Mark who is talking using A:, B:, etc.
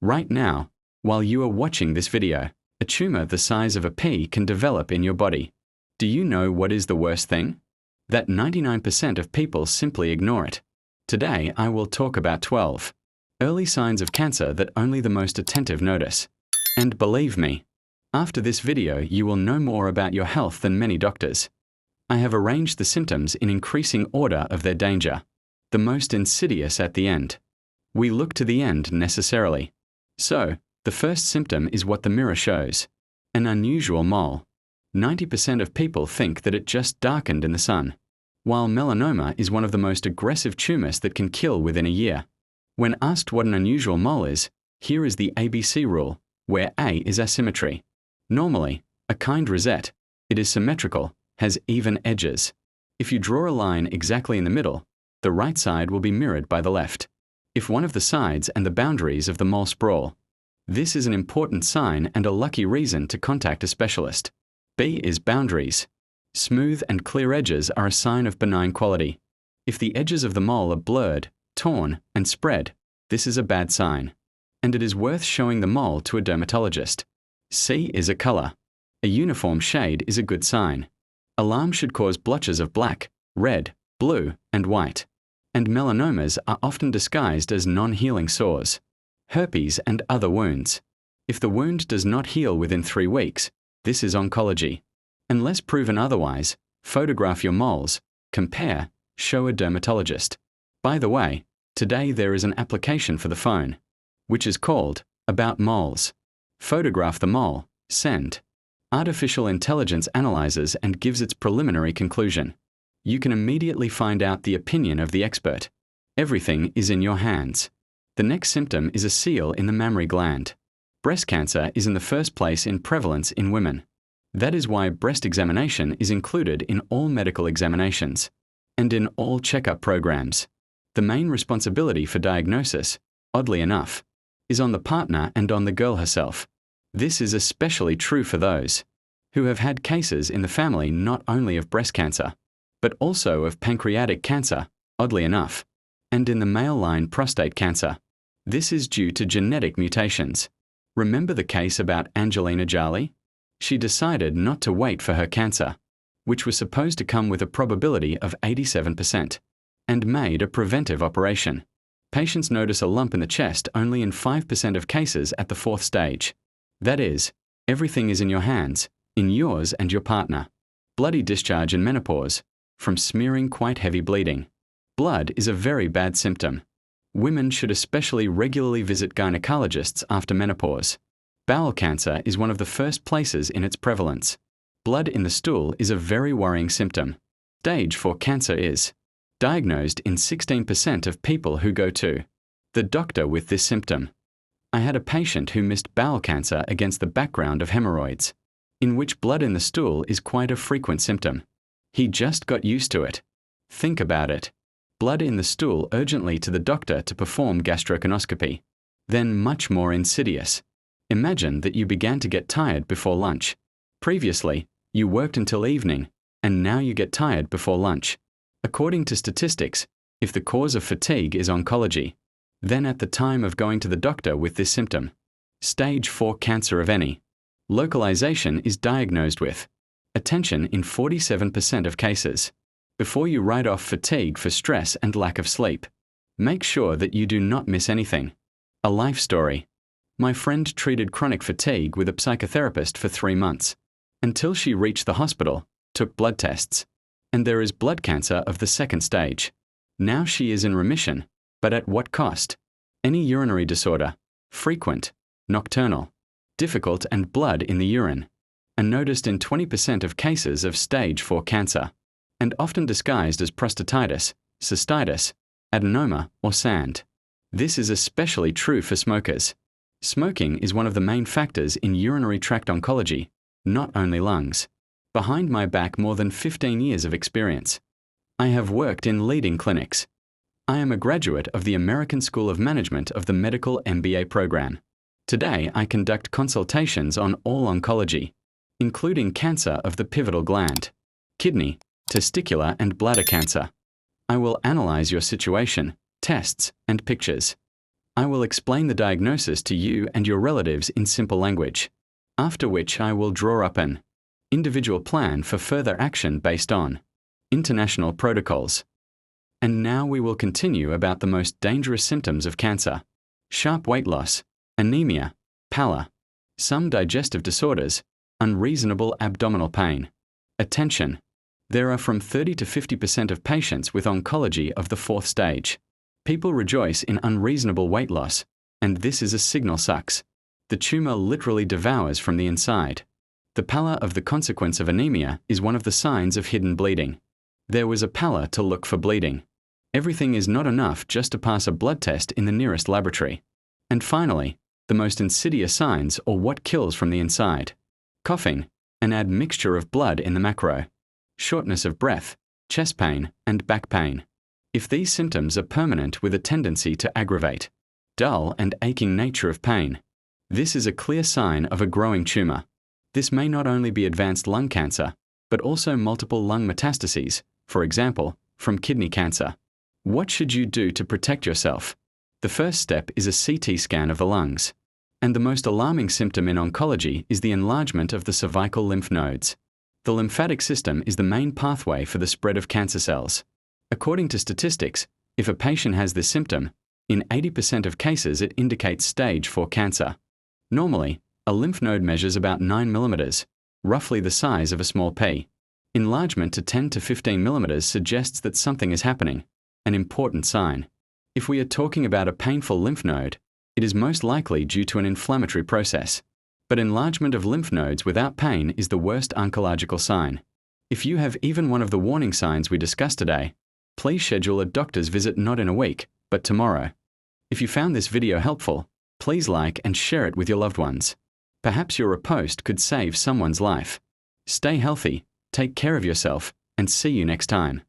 A: Right now, while you are watching this video, a tumor the size of a pea can develop in your body. Do you know what is the worst thing? That 99% of people simply ignore it. Today, I will talk about 12 early signs of cancer that only the most attentive notice. And believe me, after this video, you will know more about your health than many doctors. I have arranged the symptoms in increasing order of their danger, the most insidious at the end. We look to the end necessarily. So, the first symptom is what the mirror shows: an unusual mole. 90% of people think that it just darkened in the sun, while melanoma is one of the most aggressive tumors that can kill within a year. When asked what an unusual mole is, here is the ABC rule, where A is asymmetry. Normally, a kind rosette, it is symmetrical, has even edges. If you draw a line exactly in the middle, the right side will be mirrored by the left. If one of the sides and the boundaries of the mole sprawl, this is an important sign and a lucky reason to contact a specialist. B is boundaries. Smooth and clear edges are a sign of benign quality. If the edges of the mole are blurred, torn, and spread, this is a bad sign, and it is worth showing the mole to a dermatologist. C is a color. A uniform shade is a good sign. Alarm should cause blotches of black, red, blue, and white. And melanomas are often disguised as non-healing sores, herpes, and other wounds. If the wound does not heal within 3 weeks, this is oncology. Unless proven otherwise, photograph your moles, compare, show a dermatologist. By the way, today there is an application for the phone, which is called About Moles. Photograph the mole, send. Artificial intelligence analyzes and gives its preliminary conclusion. You can immediately find out the opinion of the expert. Everything is in your hands. The next symptom is a seal in the mammary gland. Breast cancer is in the first place in prevalence in women. That is why breast examination is included in all medical examinations and in all checkup programs. The main responsibility for diagnosis, oddly enough, is on the partner and on the girl herself. This is especially true for those who have had cases in the family not only of breast cancer, but also of pancreatic cancer, oddly enough, and in the male line prostate cancer. This is due to genetic mutations. Remember the case about Angelina Jolie? She decided not to wait for her cancer, which was supposed to come with a probability of 87%, and made a preventive operation. Patients notice a lump in the chest only in 5% of cases at the 4th stage. That is, everything is in your hands, in yours and your partner. Bloody discharge in menopause, from smearing quite heavy bleeding. Blood is a very bad symptom. Women should especially regularly visit gynecologists after menopause. Bowel cancer is one of the first places in its prevalence. Blood in the stool is a very worrying symptom. Stage 4 cancer is diagnosed in 16% of people who go to the doctor with this symptom. I had a patient who missed bowel cancer against the background of hemorrhoids, in which blood in the stool is quite a frequent symptom. He just got used to it. Think about it. Blood in the stool urgently to the doctor to perform gastroscopy. Then much more insidious. Imagine that you began to get tired before lunch. Previously, you worked until evening, and now you get tired before lunch. According to statistics, if the cause of fatigue is oncology, then at the time of going to the doctor with this symptom, stage 4 cancer of any localization is diagnosed with attention in 47% of cases. Before you write off fatigue for stress and lack of sleep, make sure that you do not miss anything. A life story. My friend treated chronic fatigue with a psychotherapist for 3 months, until she reached the hospital, took blood tests, and there is blood cancer of the 2nd stage. Now she is in remission, but at what cost? Any urinary disorder, frequent, nocturnal, difficult, and blood in the urine, are noticed in 20% of cases of stage 4 cancer, and often disguised as prostatitis, cystitis, adenoma, or sand. This is especially true for smokers. Smoking is one of the main factors in urinary tract oncology, not only lungs. Behind my back more than 15 years of experience. I have worked in leading clinics. I am a graduate of the American School of Management of the Medical MBA program. Today I conduct consultations on all oncology, including cancer of the pivotal gland, kidney, testicular and bladder cancer. I will analyze your situation, tests, and pictures. I will explain the diagnosis to you and your relatives in simple language, after which I will draw up an individual plan for further action based on international protocols. And now we will continue about the most dangerous symptoms of cancer: sharp weight loss, anemia, pallor, some digestive disorders, unreasonable abdominal pain. Attention! There are from 30 to 50% of patients with oncology of the fourth stage. People rejoice in unreasonable weight loss, and this is a signal sucks. The tumor literally devours from the inside. The pallor of the consequence of anemia is one of the signs of hidden bleeding. There was a pallor to look for bleeding. Everything is not enough just to pass a blood test in the nearest laboratory. And finally, the most insidious signs, or what kills from the inside: coughing, an admixture of blood in the macro, shortness of breath, chest pain, and back pain. If these symptoms are permanent with a tendency to aggravate, dull and aching nature of pain, this is a clear sign of a growing tumor. This may not only be advanced lung cancer, but also multiple lung metastases, for example, from kidney cancer. What should you do to protect yourself? The first step is a CT scan of the lungs. And the most alarming symptom in oncology is the enlargement of the cervical lymph nodes. The lymphatic system is the main pathway for the spread of cancer cells. According to statistics, if a patient has this symptom, in 80% of cases it indicates stage 4 cancer. Normally, a lymph node measures about 9 mm, roughly the size of a small pea. Enlargement to 10 to 15 mm suggests that something is happening, an important sign. If we are talking about a painful lymph node, it is most likely due to an inflammatory process. But enlargement of lymph nodes without pain is the worst oncological sign. If you have even one of the warning signs we discussed today, please schedule a doctor's visit not in a week, but tomorrow. If you found this video helpful, please like and share it with your loved ones. Perhaps your post could save someone's life. Stay healthy, take care of yourself, and see you next time.